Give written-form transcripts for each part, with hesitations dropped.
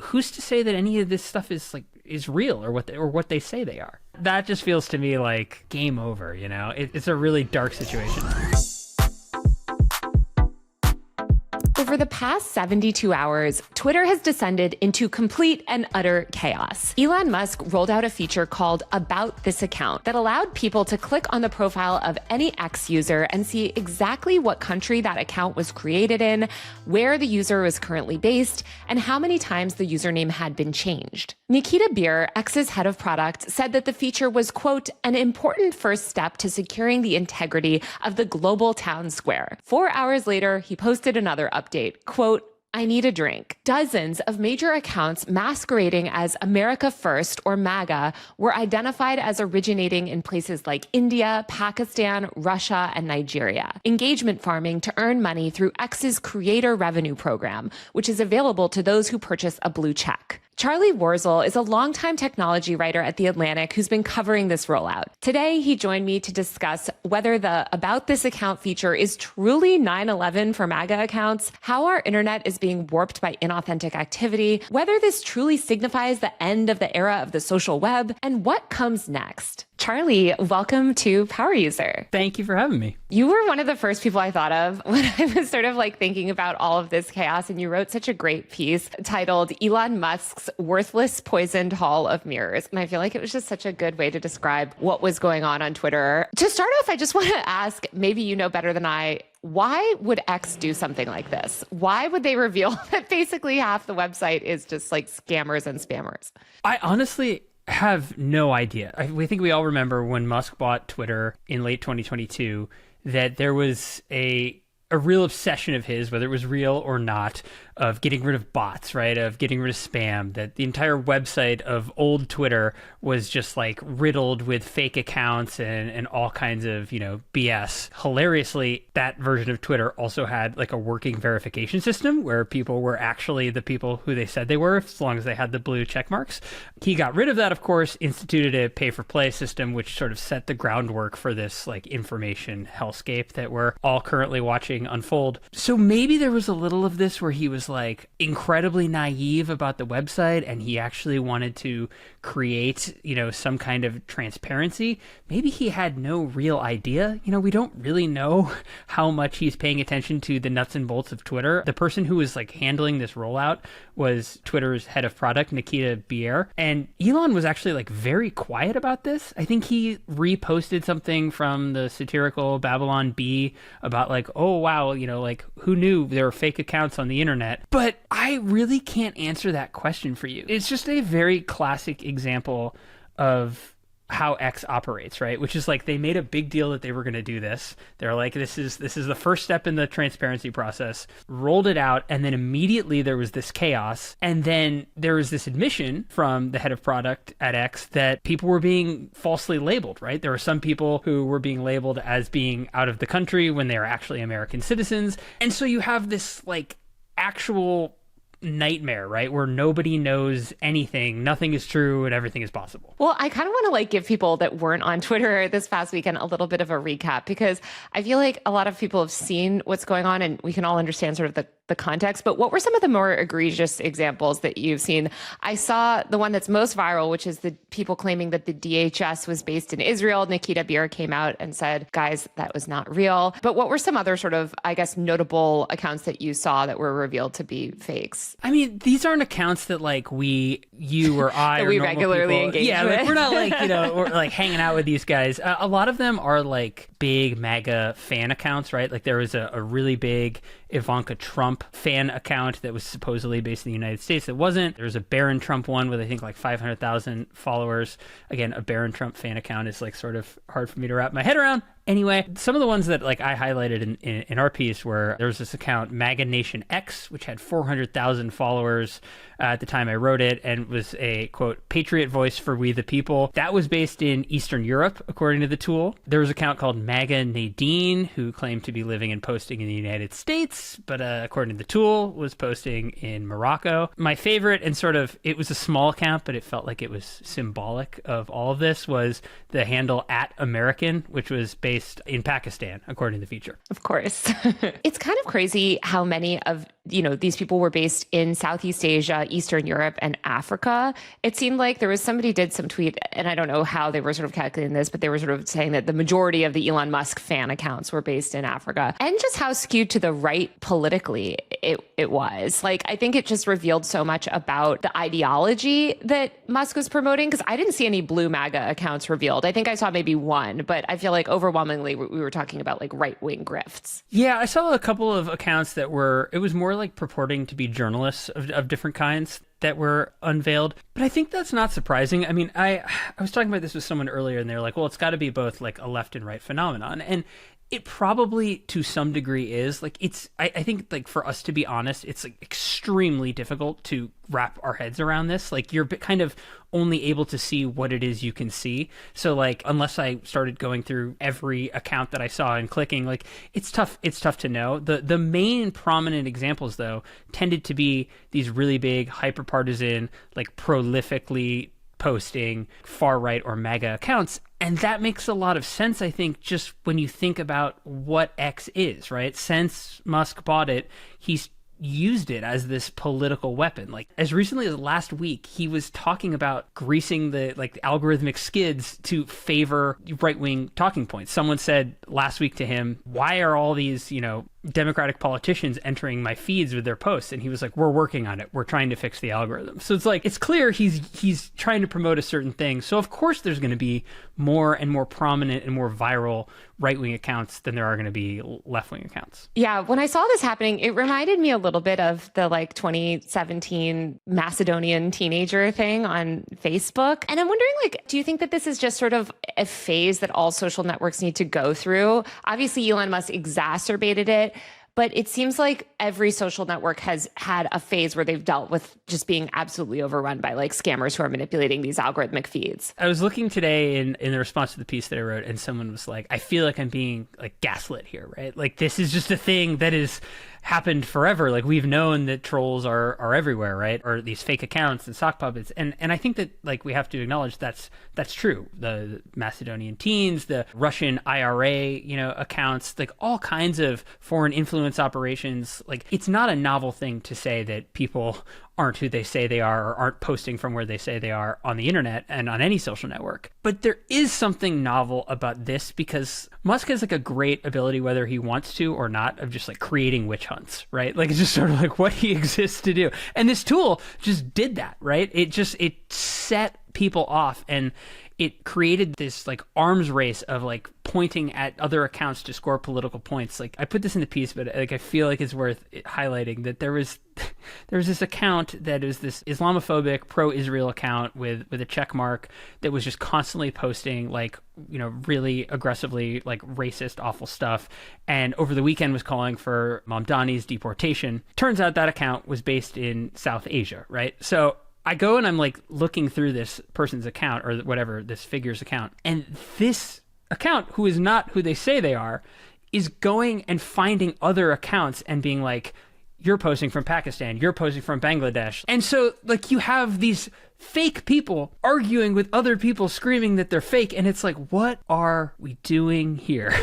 who's to say that any of this stuff is real or what they say they are? That just feels to me like game over, you know? It's a really dark situation. Over the past 72 hours, Twitter has descended into complete and utter chaos. Elon Musk rolled out a feature called About This Account that allowed people to click on the profile of any X user and see exactly what country that account was created in, where the user was currently based, and how many times the username had been changed. Nikita Beer, X's head of product, said that the feature was, quote, an important first step to securing the integrity of the global town square. 4 hours later, he posted another update, quote, I need a drink. Dozens of major accounts masquerading as America First or MAGA were identified as originating in places like India, Pakistan, Russia, and Nigeria. Engagement farming to earn money through X's Creator Revenue Program, which is available to those who purchase a blue check. Charlie Warzel is a longtime technology writer at The Atlantic who's been covering this rollout. Today, he joined me to discuss whether the About This Account feature is truly 9/11 for MAGA accounts, how our internet is being warped by inauthentic activity, whether this truly signifies the end of the era of the social web, and what comes next. Charlie, welcome to Power User. Thank you for having me. You were one of the first people I thought of when I was sort of like thinking about all of this chaos, and you wrote such a great piece titled Elon Musk's Worthless Poisoned Hall of Mirrors. And I feel like it was just such a good way to describe what was going on Twitter. To start off, I just want to ask, maybe you know better than I, why would X do something like this? Why would they reveal that basically half the website is just like scammers and spammers? I honestly have no idea. We think we all remember when Musk bought Twitter in late 2022 that there was a real obsession of his, whether it was real or not, of getting rid of bots, right? Of getting rid of spam, that the entire website of old Twitter was just like riddled with fake accounts and all kinds of, BS. Hilariously, that version of Twitter also had like a working verification system where people were actually the people who they said they were, as long as they had the blue check marks. He got rid of that, of course, instituted a pay-for-play system, which sort of set the groundwork for this like information hellscape that we're all currently watching unfold. So maybe there was a little of this where he was like incredibly naive about the website and he actually wanted to create, some kind of transparency. Maybe he had no real idea. We don't really know how much he's paying attention to the nuts and bolts of Twitter. The person who was like handling this rollout was Twitter's head of product, Nikita Beer. And Elon was actually like very quiet about this. I think he reposted something from the satirical Babylon Bee about like, oh, wow, like who knew there were fake accounts on the internet? But I really can't answer that question for you. It's just a very classic example of how X operates, right? Which is like they made a big deal that they were going to do this. They're like, this is the first step in the transparency process, rolled it out, and then immediately there was this chaos. And then there was this admission from the head of product at X that people were being falsely labeled, right? There were some people who were being labeled as being out of the country when they are actually American citizens. And so you have this like actual nightmare, right? Where nobody knows anything, nothing is true, and everything is possible. Well, I kind of want to like give people that weren't on Twitter this past weekend a little bit of a recap, because I feel like a lot of people have seen what's going on and we can all understand sort of the context, but what were some of the more egregious examples that you've seen? I saw the one that's most viral, which is the people claiming that the DHS was based in Israel. Nikita Beer came out and said, guys, that was not real. But what were some other sort of, I guess, notable accounts that you saw that were revealed to be fakes? I mean, these aren't accounts that like you or I, that or we normal regularly people, engage yeah, with. like we're not like, we're like hanging out with these guys. A lot of them are like big MAGA fan accounts, right? Like there was a really big Ivanka Trump fan account that was supposedly based in the United States. It wasn't. There's a Barron Trump one with I think like 500,000 followers. Again, a Barron Trump fan account is like sort of hard for me to wrap my head around. Anyway, some of the ones that like I highlighted in our piece were there was this account MAGA Nation X, which had 400,000 followers at the time I wrote it, and was a quote patriot voice for we the people. That was based in Eastern Europe, according to the tool. There was an account called MAGA Nadine, who claimed to be living and posting in the United States, but according to the tool, was posting in Morocco. My favorite, and sort of it was a small account, but it felt like it was symbolic of all of this, was the handle @American, which was based in Pakistan, according to the feature. Of course. It's kind of crazy how many of these people were based in Southeast Asia, Eastern Europe, and Africa. It seemed like there was somebody did some tweet, and I don't know how they were sort of calculating this, but they were sort of saying that the majority of the Elon Musk fan accounts were based in Africa, and just how skewed to the right politically it was. Like, I think it just revealed so much about the ideology that Musk was promoting, because I didn't see any blue MAGA accounts revealed. I think I saw maybe one, but I feel like overwhelmingly we were talking about like right-wing grifts. Yeah, I saw a couple of accounts that it was more like purporting to be journalists of different kinds that were unveiled. But I think that's not surprising. I mean, I was talking about this with someone earlier, and they were like, well, it's got to be both like a left and right phenomenon. And it probably to some degree is. Like, I think like for us to be honest, it's like extremely difficult to wrap our heads around this. Like, you're kind of only able to see what it is you can see. So like, unless I started going through every account that I saw and clicking, like, it's tough to know. The main prominent examples though tended to be these really big hyperpartisan, like prolifically posting far right or MAGA accounts. And that makes a lot of sense, I think, just when you think about what X is, right? Since Musk bought it, he's used it as this political weapon. Like, as recently as last week, he was talking about greasing the algorithmic skids to favor right-wing talking points. Someone said last week to him, why are all these, Democratic politicians entering my feeds with their posts? And he was like, we're working on it. We're trying to fix the algorithm. So it's like, it's clear he's trying to promote a certain thing. So of course there's going to be more and more prominent and more viral right-wing accounts than there are going to be left-wing accounts. Yeah, when I saw this happening, it reminded me a little bit of the 2017 Macedonian teenager thing on Facebook. And I'm wondering, do you think that this is just sort of a phase that all social networks need to go through? Obviously, Elon Musk exacerbated it, but it seems like every social network has had a phase where they've dealt with just being absolutely overrun by scammers who are manipulating these algorithmic feeds. I was looking today in the response to the piece that I wrote, and someone was like, I feel like I'm being gaslit here, right? Like, this is just a thing that is happened forever. Like, we've known that trolls are everywhere, right? Or these fake accounts and sock puppets. And I think that we have to acknowledge that's true. The Macedonian teens, the Russian IRA, accounts, all kinds of foreign influence operations. It's not a novel thing to say that people aren't who they say they are or aren't posting from where they say they are on the internet and on any social network. But there is something novel about this, because Musk has a great ability, whether he wants to or not, of just creating witch hunts, right? It's just sort of what he exists to do. And this tool just did that, right? It set people off, and it created this arms race of pointing at other accounts to score political points. I put this in the piece, but I feel like it's worth highlighting that there was this account that is this Islamophobic pro-Israel account with a check mark that was just constantly posting really aggressively racist, awful stuff, and over the weekend was calling for Mamdani's deportation. Turns out that account was based in South Asia, right? So I go and I'm looking through this person's account, or whatever, this figure's account, and this account, who is not who they say they are, is going and finding other accounts and being like, you're posting from Pakistan, you're posting from Bangladesh. And so you have these fake people arguing with other people screaming that they're fake, and it's what are we doing here?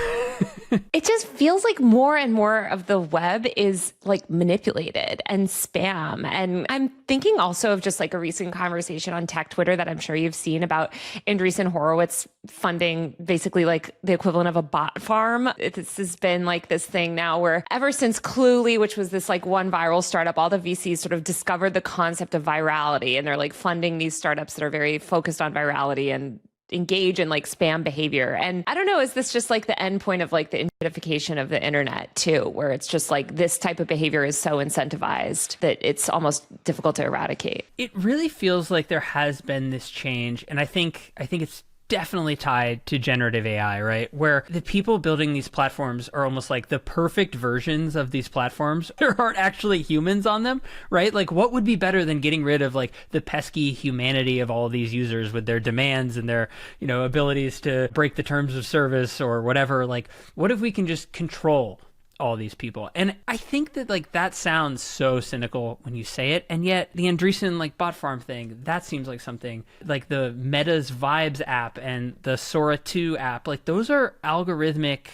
It just feels like more and more of the web is manipulated and spam. And I'm thinking also of just a recent conversation on tech Twitter that I'm sure you've seen about Andreessen Horowitz funding basically the equivalent of a bot farm. This has been this thing now where ever since Cluely, which was this one viral startup, all the VCs sort of discovered the concept of virality, and they're funding these startups that are very focused on virality and engage in spam behavior. And I don't know, is this just the end point of the incentivization of the internet too, where it's just this type of behavior is so incentivized that it's almost difficult to eradicate? It really feels like there has been this change, and I think it's definitely tied to generative AI, right? Where the people building these platforms are almost the perfect versions of these platforms. There aren't actually humans on them, right? What would be better than getting rid of the pesky humanity of all of these users with their demands and their, abilities to break the terms of service or whatever? What if we can just control all these people? And I think that that sounds so cynical when you say it, and yet the Andreessen bot farm thing, that seems like something the Meta's Vibes app and the Sora 2 app, those are algorithmic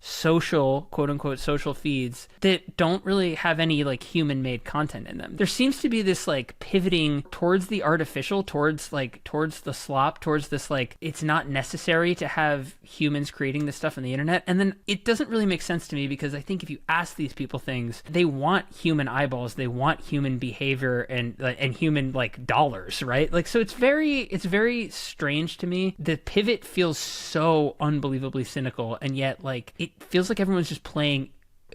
social, quote unquote, social feeds that don't really have any like human made content in them. There seems to be this like pivoting towards the artificial, towards the slop, towards this like it's not necessary to have humans creating this stuff on the internet. And then it doesn't really make sense to me, because I think if you ask these people things, they want human eyeballs, they want human behavior and human like dollars, right? Like, so it's very strange to me. The pivot feels so unbelievably cynical, and yet like it feels like everyone's just playing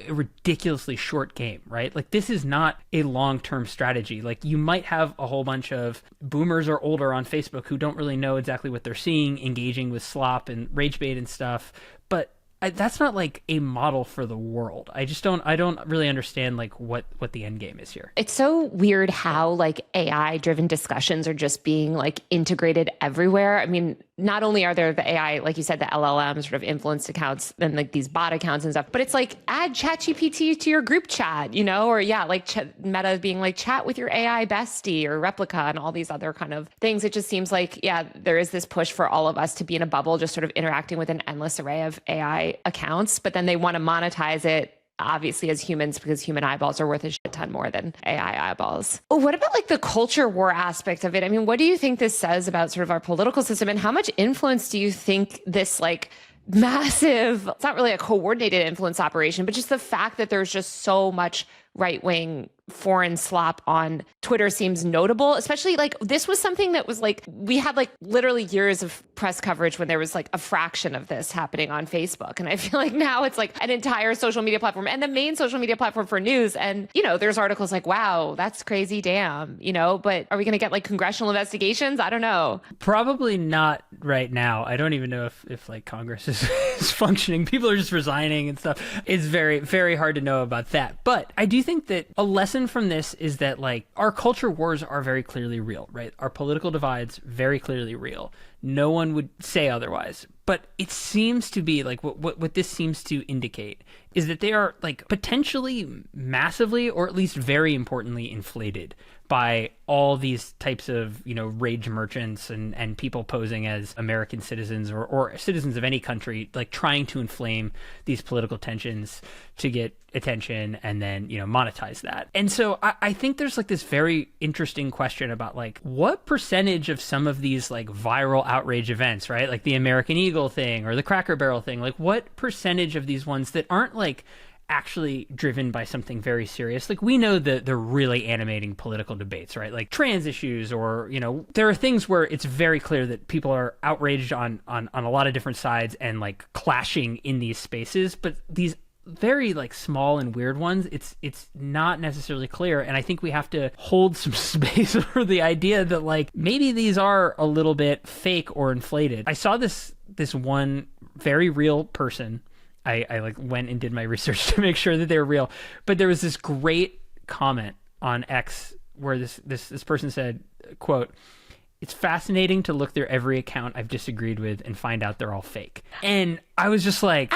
a ridiculously short game, right? Like, this is not a long-term strategy. Like, you might have a whole bunch of boomers or older on Facebook who don't really know exactly what they're seeing, engaging with slop and rage bait and stuff, but that's not like a model for the world. I don't really understand like what the end game is here. It's so weird how like AI driven discussions are just being like integrated everywhere. I mean, not only are there the AI, like you said, the LLM sort of influenced accounts and like these bot accounts and stuff, but it's like add ChatGPT to your group chat, you know, or yeah, like Meta being like chat with your AI bestie or replica and all these other kind of things. It just seems like, yeah, there is this push for all of us to be in a bubble, just sort of interacting with an endless array of AI accounts, but then they want to monetize it obviously as humans, because human eyeballs are worth a shit ton more than AI eyeballs. What about like the culture war aspect of it? I mean, what do you think this says about sort of our political system, and how much influence do you think this like massive, it's not really a coordinated influence operation, but just the fact that there's just so much right-wing foreign slop on Twitter seems notable, especially like this was something that was like, we had like literally years of press coverage when there was like a fraction of this happening on Facebook. And I feel like now it's like an entire social media platform and the main social media platform for news. And, you know, there's articles like, wow, that's crazy, damn, you know, but are we going to get like congressional investigations? I don't know. Probably not right now. I don't even know if like Congress is functioning. People are just resigning and stuff. It's very, very hard to know about that. But I do think that a lesson from this is that like our culture wars are very clearly real, right? Our political divides very clearly real. No one would say otherwise. But it seems to be like what this seems to indicate is that they are like potentially massively, or at least very importantly, inflated by all these types of, you know, rage merchants and people posing as American citizens or citizens of any country, like trying to inflame these political tensions to get attention and then, you know, monetize that. And so I think there's like this very interesting question about like what percentage of some of these like viral outrage events, right? Like the American Eagle thing or the Cracker Barrel thing, like what percentage of these ones that aren't like actually driven by something very serious. Like we know that they're really animating political debates, right? Like trans issues, or, you know, there are things where it's very clear that people are outraged on a lot of different sides and like clashing in these spaces. But these very like small and weird ones, it's not necessarily clear. And I think we have to hold some space for the idea that like maybe these are a little bit fake or inflated. I saw this one very real person. I like went and did my research to make sure that they were real. But there was this great comment on X where this person said, quote, "It's fascinating to look through every account I've disagreed with and find out they're all fake." And I was just like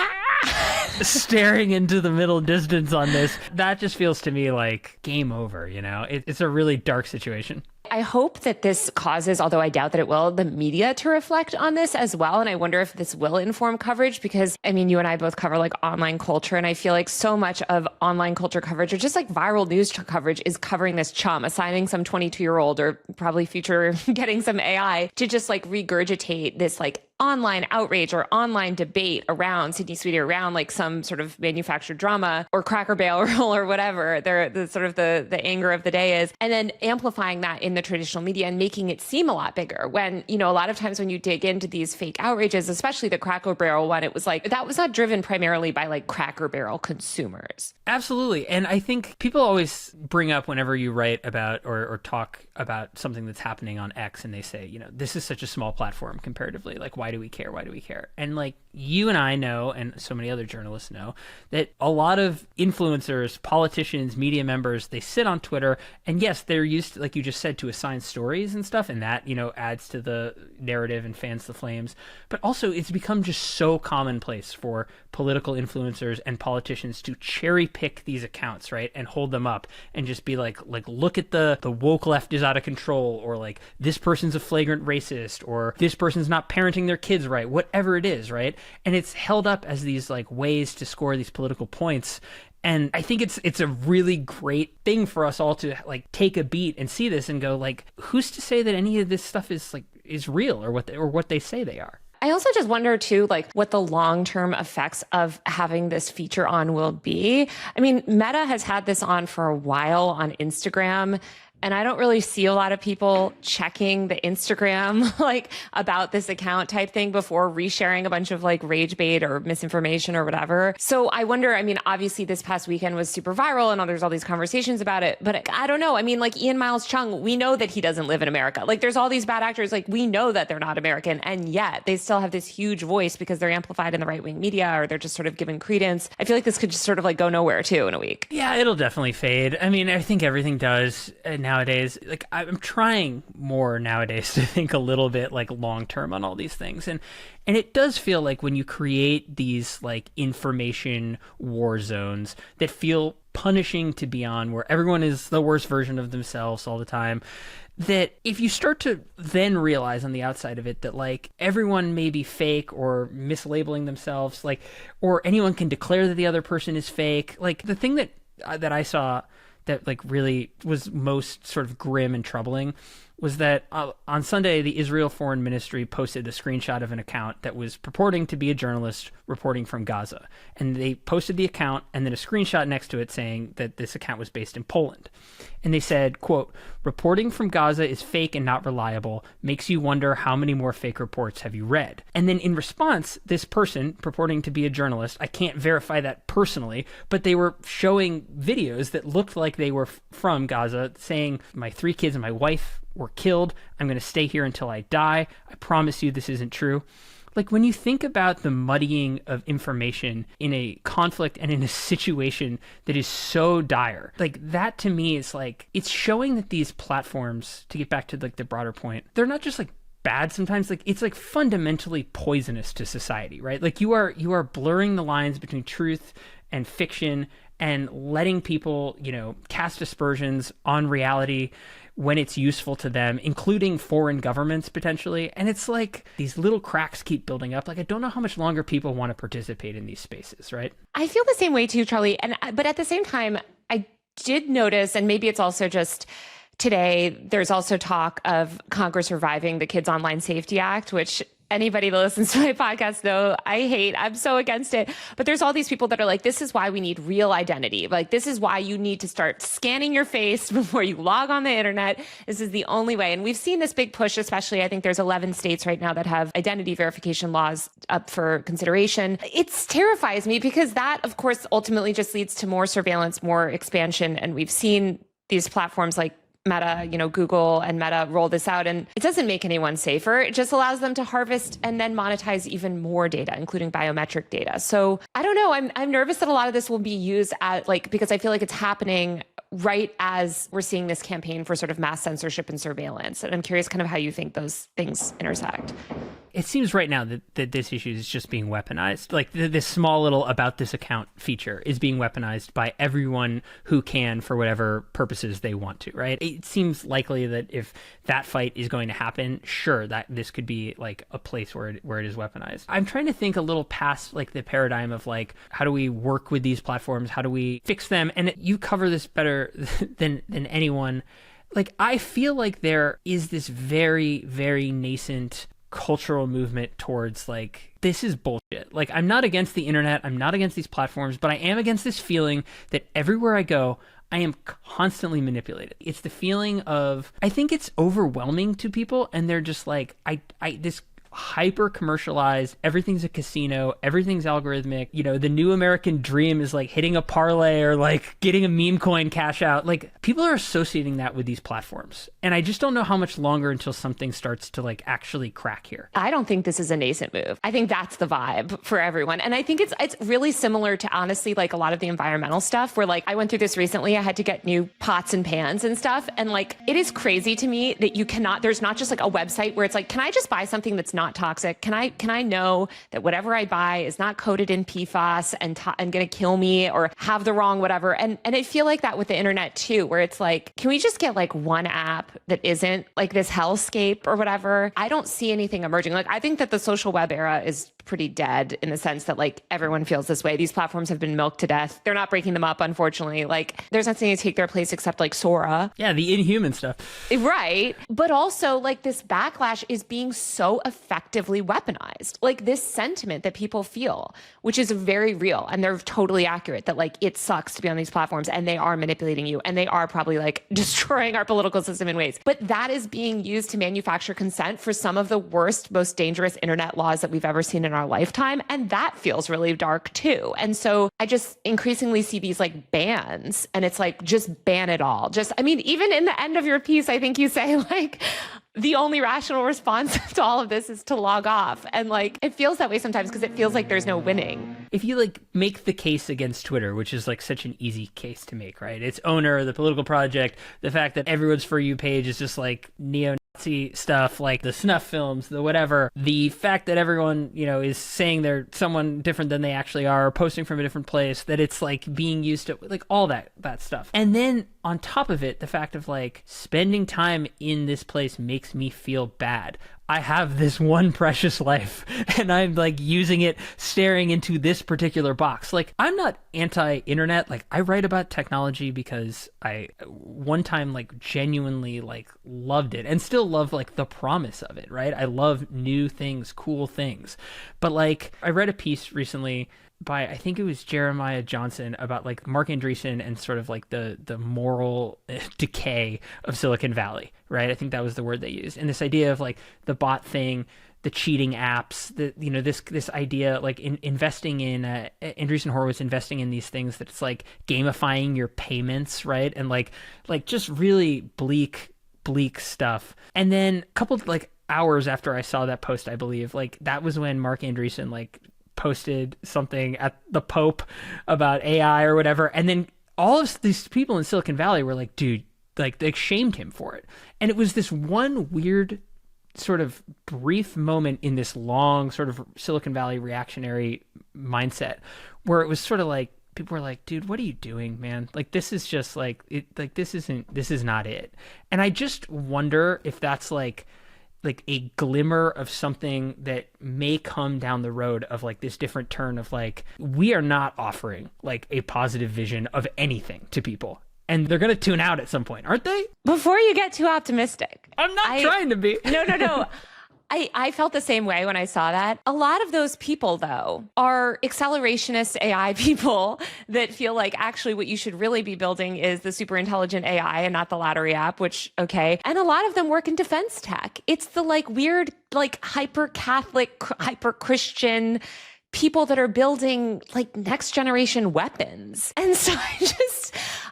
staring into the middle distance on this. That just feels to me like game over, you know? It's a really dark situation. I hope that this causes, although I doubt that it will, the media to reflect on this as well. And I wonder if this will inform coverage, because I mean, you and I both cover like online culture. And I feel like so much of online culture coverage, or just like viral news coverage, is covering this chum, assigning some 22-year-old or probably future getting some AI to just like regurgitate this like online outrage or online debate around Sydney Sweetie, around like some sort of manufactured drama or Cracker Barrel or whatever the sort of the anger of the day is, and then amplifying that in the traditional media and making it seem a lot bigger, when, you know, a lot of times when you dig into these fake outrages, especially the Cracker Barrel one, it was like that was not driven primarily by like Cracker Barrel consumers. Absolutely. And I think people always bring up whenever you write about or talk about something that's happening on X, and they say, you know, this is such a small platform comparatively, like why do we care? Why do we care? And like you and I know, and so many other journalists know, that a lot of influencers, politicians, media members, they sit on Twitter, and yes, they're used to, like you just said, to assign stories and stuff, and that, adds to the narrative and fans the flames. But also it's become just so commonplace for political influencers and politicians to cherry pick these accounts, right, and hold them up and just be like look at the woke left is out of control, or like this person's a flagrant racist, or this person's not parenting their kids right, whatever it is, right? And it's held up as these like ways to score these political points. And I think it's a really great thing for us all to like take a beat and see this and go like, who's to say that any of this stuff is real or what they say they are? I also just wonder too, like what the long-term effects of having this feature on will be. I mean, Meta has had this on for a while on Instagram, and I don't really see a lot of people checking the Instagram like about this account type thing before resharing a bunch of like rage bait or misinformation or whatever. So I wonder, I mean, obviously this past weekend was super viral and there's all these conversations about it, but I don't know. I mean, like Ian Miles Chung, we know that he doesn't live in America. Like there's all these bad actors, like we know that they're not American, and yet they still have this huge voice because they're amplified in the right-wing media, or they're just sort of given credence. I feel like this could just sort of like go nowhere too in a week. Yeah, it'll definitely fade. I mean, I think everything does nowadays. Like I'm trying more nowadays to think a little bit like long term on all these things, and it does feel like when you create these like information war zones that feel punishing to be on, where everyone is the worst version of themselves all the time, that if you start to then realize on the outside of it that like everyone may be fake or mislabeling themselves, like, or anyone can declare that the other person is fake. Like the thing that I saw that like really was most sort of grim and troubling was that on Sunday, the Israel Foreign Ministry posted a screenshot of an account that was purporting to be a journalist reporting from Gaza. And they posted the account and then a screenshot next to it saying that this account was based in Poland. And they said, quote, "Reporting from Gaza is fake and not reliable. Makes you wonder how many more fake reports have you read?" And then in response, this person purporting to be a journalist, I can't verify that personally, but they were showing videos that looked like they were from Gaza saying, "My 3 kids and my wife were killed. I'm going to stay here until I die. I promise you this isn't true." Like when you think about the muddying of information in a conflict and in a situation that is so dire, like that to me is like, it's showing that these platforms, to get back to like the broader point, they're not just like bad sometimes, like it's like fundamentally poisonous to society, right? Like you are blurring the lines between truth and fiction and letting people, cast aspersions on reality when it's useful to them, including foreign governments potentially. And it's like these little cracks keep building up. Like I don't know how much longer people want to participate in these spaces, right? I feel the same way too, Charlie. But at the same time, I did notice, and maybe it's also just today, there's also talk of Congress reviving the Kids Online Safety Act, which anybody that listens to my podcast know I hate. I'm so against it. But there's all these people that are like, this is why we need real identity. Like, this is why you need to start scanning your face before you log on the internet. This is the only way. And we've seen this big push, especially I think there's 11 states right now that have identity verification laws up for consideration. It terrifies me because that, of course, ultimately just leads to more surveillance, more expansion. And we've seen these platforms like Meta, Google and Meta roll this out, and it doesn't make anyone safer. It just allows them to harvest and then monetize even more data, including biometric data. So I don't know. I'm nervous that a lot of this will be used because I feel like it's happening right as we're seeing this campaign for sort of mass censorship and surveillance. And I'm curious kind of how you think those things intersect. It seems right now that this issue is just being weaponized. Like this small little about this account feature is being weaponized by everyone who can for whatever purposes they want to, right? It seems likely that if that fight is going to happen, sure, that this could be like a place where it is weaponized. I'm trying to think a little past like the paradigm of like, how do we work with these platforms? How do we fix them? And you cover this better than anyone. Like, I feel like there is this very, very nascent cultural movement towards like, this is bullshit. Like, I'm not against the internet, I'm not against these platforms, but I am against this feeling that everywhere I go, I am constantly manipulated. It's the feeling of, I think it's overwhelming to people, and they're just like, this hyper commercialized. Everything's a casino. Everything's algorithmic. You know, the new American dream is like hitting a parlay or like getting a meme coin cash out. Like, people are associating that with these platforms. And I just don't know how much longer until something starts to like actually crack here. I don't think this is a nascent move. I think that's the vibe for everyone. And I think it's really similar to, honestly, like a lot of the environmental stuff where like I went through this recently. I had to get new pots and pans and stuff. And like, it is crazy to me that you cannot, there's not just like a website where it's like, can I just buy something that's not toxic? Can I know that whatever I buy is not coated in PFAS and going to kill me or have the wrong whatever? And I feel like that with the internet too, where it's like, can we just get like one app that isn't like this hellscape or whatever? I don't see anything emerging. Like, I think that the social web era is pretty dead in the sense that like everyone feels this way. These platforms have been milked to death. They're not breaking them up, unfortunately. Like, there's nothing to take their place except like Sora. Yeah, the inhuman stuff. Right. But also like this backlash is being so effectively weaponized. Like this sentiment that people feel, which is very real and they're totally accurate, that like it sucks to be on these platforms and they are manipulating you and they are probably like destroying our political system in ways. But that is being used to manufacture consent for some of the worst, most dangerous internet laws that we've ever seen in our lifetime. And that feels really dark too. And so I just increasingly see these like bans and it's like, just ban it all. Just, I mean, even in the end of your piece, I think you say like, the only rational response to all of this is to log off. And like, it feels that way sometimes because it feels like there's no winning. If you like make the case against Twitter, which is like such an easy case to make, right? Its owner, the political project, the fact that everyone's For You page is just like neo-Nazi stuff, like the snuff films, the whatever, the fact that everyone, you know, is saying they're someone different than they actually are, posting from a different place, that it's like being used to like all that stuff. And then on top of it, the fact of like spending time in this place makes me feel bad. I have this one precious life and I'm like using it, staring into this particular box. Like, I'm not anti-internet. Like, I write about technology because I one time like genuinely like loved it and still love like the promise of it, right? I love new things, cool things. But like, I read a piece recently by, I think it was Jeremiah Johnson, about like Mark Andreessen and sort of like the moral decay of Silicon Valley, right? I think that was the word they used. And this idea of like the bot thing, the cheating apps, the, you know, this idea like investing in Andreessen Horowitz investing in these things that's like gamifying your payments, right? And like just really bleak stuff. And then a couple like hours after I saw that post, I believe, like that was when Mark Andreessen like posted something at the Pope about AI or whatever. And then all of these people in Silicon Valley were like, dude, like they shamed him for it. And it was this one weird sort of brief moment in this long sort of Silicon Valley reactionary mindset where it was sort of like, people were like, dude, what are you doing, man? Like, this is just like, this is not it. And I just wonder if that's like a glimmer of something that may come down the road of like this different turn of like, we are not offering like a positive vision of anything to people. And they're going to tune out at some point, aren't they? Before you get too optimistic. I'm not trying to be. No. I felt the same way when I saw that. A lot of those people, though, are accelerationist AI people that feel like actually what you should really be building is the super intelligent AI and not the lottery app, which, okay. And a lot of them work in defense tech. It's the like weird, like hyper Catholic, hyper Christian people that are building like next generation weapons. And so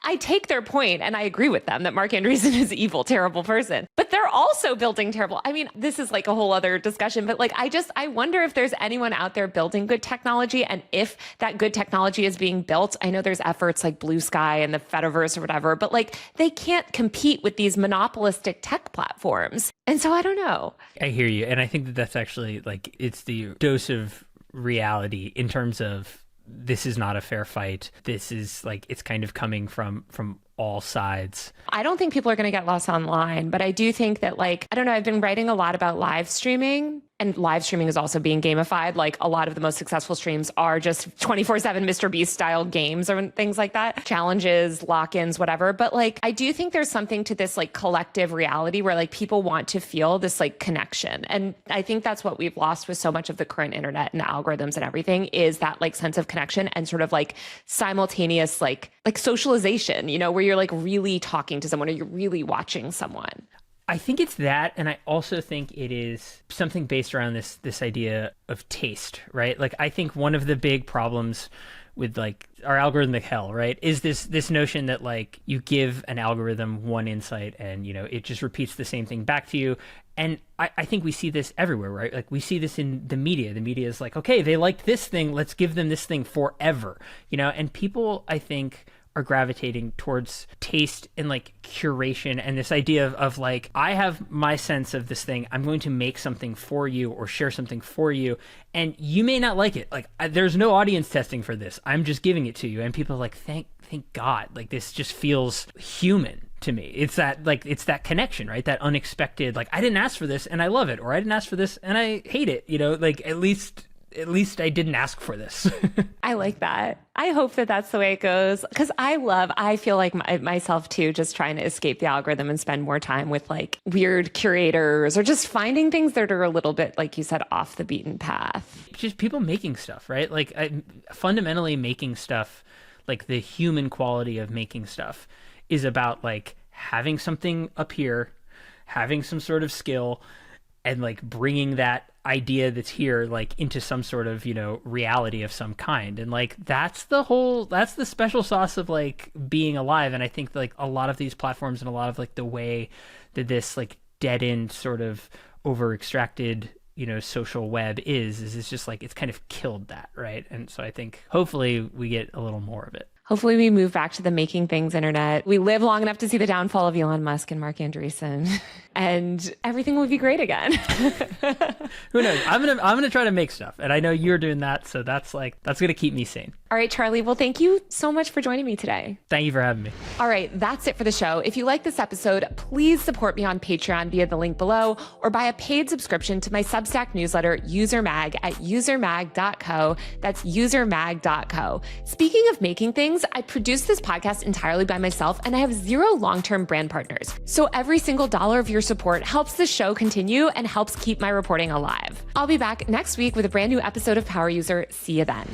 I take their point and I agree with them that Mark Andreessen is an evil, terrible person, but they're also building terrible. I mean, this is like a whole other discussion, but like, I wonder if there's anyone out there building good technology and if that good technology is being built. I know there's efforts like Blue Sky and the Fediverse or whatever, but like they can't compete with these monopolistic tech platforms. And so I don't know. I hear you. And I think that that's actually like, it's the dose of reality in terms of this is not a fair fight. This is like, it's kind of coming from all sides. I don't think people are going to get lost online, but I do think that like, I don't know, I've been writing a lot about live streaming, and live streaming is also being gamified. Like a lot of the most successful streams are just 24/7 Mr. Beast style games or things like that, challenges, lock-ins, whatever. But like, I do think there's something to this like collective reality where like people want to feel this like connection. And I think that's what we've lost with so much of the current internet and algorithms and everything, is that like sense of connection and sort of like simultaneous like socialization, you know, where you're like really talking to someone or you're really watching someone. I think it's that, and I also think it is something based around this idea of taste, right? Like, I think one of the big problems with like our algorithmic hell, right, is this notion that like you give an algorithm one insight and, you know, it just repeats the same thing back to you. And I think we see this everywhere, right? Like, we see this in the media. The media is like, okay, they liked this thing, let's give them this thing forever, you know? And people, I think, are gravitating towards taste and like curation and this idea of like, I have my sense of this thing, I'm going to make something for you or share something for you, and you may not like it. Like, there's no audience testing for this, I'm just giving it to you. And people are like, thank God, like, this just feels human to me. It's that connection, right? That unexpected, like, I didn't ask for this and I love it, or I didn't ask for this and I hate it, you know? Like, at least I didn't ask for this. I like that. I hope that that's the way it goes, because I feel like myself too, just trying to escape the algorithm and spend more time with like weird curators or just finding things that are a little bit, like you said, off the beaten path. Just people making stuff, right? Like, fundamentally making stuff, like the human quality of making stuff is about like having something appear, having some sort of skill, and like bringing that idea that's here like into some sort of, you know, reality of some kind. And like, that's the special sauce of like being alive. And I think like a lot of these platforms and a lot of like the way that this like dead end sort of over extracted, you know, social web is it's just like, it's kind of killed that, right? And so I think hopefully we get a little more of it. Hopefully we move back to the making things internet. We live long enough to see the downfall of Elon Musk and Mark Andreessen, and everything will be great again. Who knows? I'm gonna try to make stuff, and I know you're doing that, so that's gonna keep me sane. All right, Charlie. Well, thank you so much for joining me today. Thank you for having me. All right, that's it for the show. If you like this episode, please support me on Patreon via the link below, or buy a paid subscription to my Substack newsletter, UserMag, at usermag.co. That's usermag.co. Speaking of making things, I produce this podcast entirely by myself, and I have 0 long-term brand partners. So every single dollar of your support helps the show continue and helps keep my reporting alive. I'll be back next week with a brand new episode of Power User. See you then.